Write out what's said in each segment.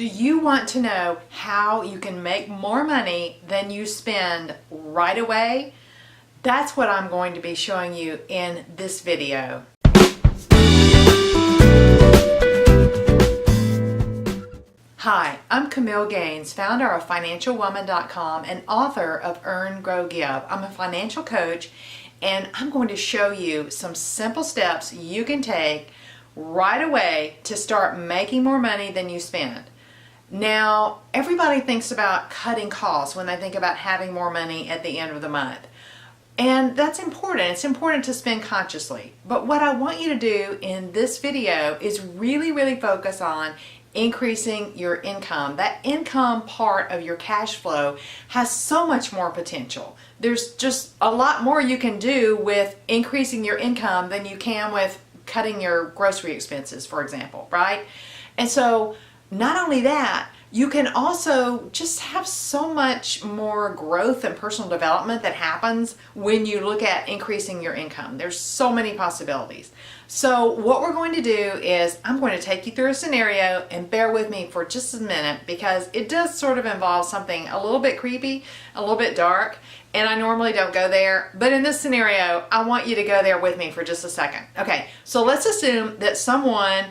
Do you want to know how you can make more money than you spend right away? That's what I'm going to be showing you in this video. Hi, I'm Camille Gaines, founder of FinancialWoman.com and author of Earn, Grow, Give. I'm a financial coach, and I'm going to show you some simple steps you can take right away to start making more money than you spend. Now, everybody thinks about cutting costs when they think about having more money at the end of the month. And that's important. It's important to spend consciously. But what I want you to do in this video is really focus on increasing your income. That income part of your cash flow has so much more potential. There's just a lot more you can do with increasing your income than you can with cutting your grocery expenses, for example, right? And so not only that, you can also just have so much more growth and personal development that happens when you look at increasing your income. There's so many possibilities. So what we're going to do is I'm going to take you through a scenario, and bear with me for just a minute because it does sort of involve something a little bit creepy, a little bit dark, and I normally don't go there, but in this scenario, I want you to go there with me for just a second. Okay, so let's assume that someone,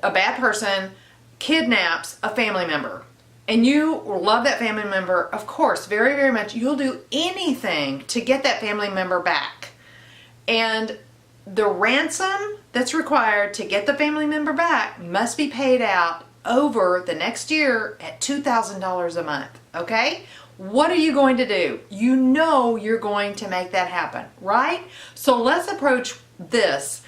a bad person, kidnaps a family member, and you love that family member, of course, very much. You'll do anything to get that family member back. And the ransom that's required to get the family member back must be paid out over the next year at $2,000 a month, okay? What are you going to do? You know you're going to make that happen, right? So let's approach this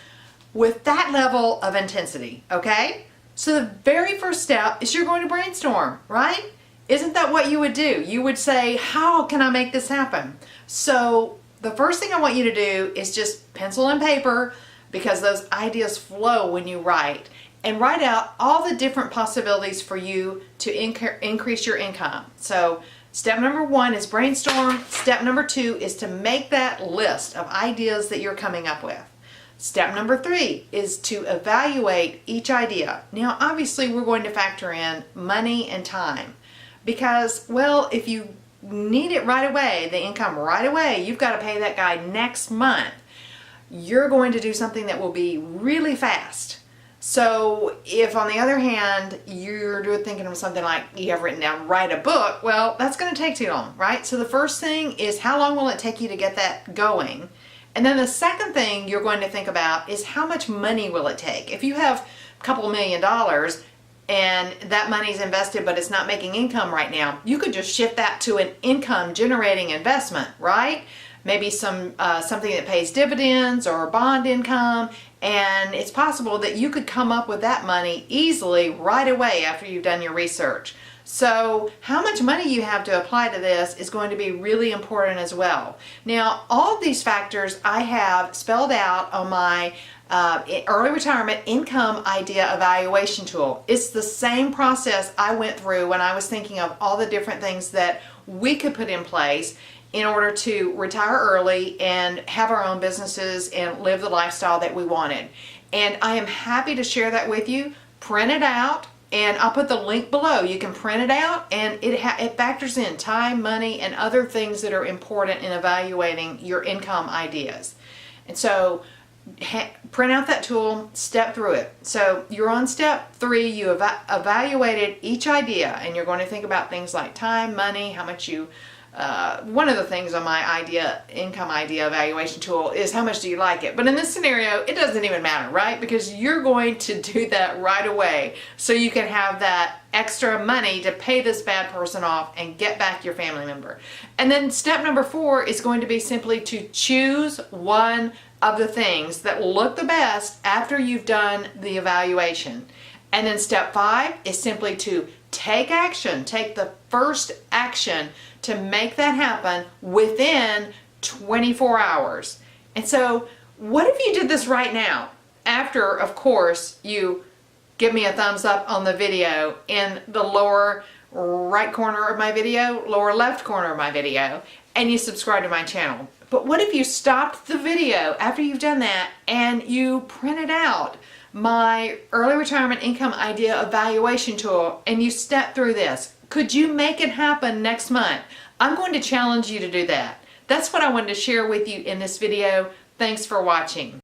with that level of intensity, okay? So the very first step is you're going to brainstorm, right? Isn't that what you would do? You would say, how can I make this happen? So the first thing I want you to do is just pencil and paper, because those ideas flow when you write, and write out all the different possibilities for you to increase your income. So step number one is brainstorm. Step number two is to make that list of ideas that you're coming up with. Step number three is to evaluate each idea. Now, obviously, we're going to factor in money and time because, well, if you need it right away, the income right away, you've got to pay that guy next month. You're going to do something that will be really fast. So if, on the other hand, you're thinking of something like you have written down, write a book, well, that's going to take too long, right? So the first thing is, how long will it take you to get that going? And then the second thing you're going to think about is, how much money will it take? If you have a couple $1 million and that money's invested but it's not making income right now, you could just shift that to an income generating investment, right? Maybe something that pays dividends or bond income, and it's possible that you could come up with that money easily right away after you've done your research. So how much money you have to apply to this is going to be really important as well. Now, all of these factors I have spelled out on my early retirement income idea evaluation tool. It's the same process I went through when I was thinking of all the different things that we could put in place in order to retire early and have our own businesses and live the lifestyle that we wanted. And I am happy to share that with you. Print it out, and I'll put the link below. You can print it out, and it factors in time, money, and other things that are important in evaluating your income ideas. And so print out that tool, step through it. So you're on step three. You evaluated each idea, and you're going to think about things like time, money, how much you one of the things on my income idea evaluation tool is, how much do you like it? But in this scenario, it doesn't even matter, right? Because you're going to do that right away so you can have that extra money to pay this bad person off and get back your family member. And then step number four is going to be simply to choose one of the things that look the best after you've done the evaluation. And then step five is simply to take action, take the first action to make that happen within 24 hours. And so what if you did this right now? After, of course, you give me a thumbs up on the video in the lower right corner of my video, lower left corner of my video, and you subscribe to my channel. But what if you stopped the video after you've done that and you printed out my early retirement income idea evaluation tool, and you step through this. Could you make it happen next month? I'm going to challenge you to do that. That's what I wanted to share with you in this video. Thanks for watching.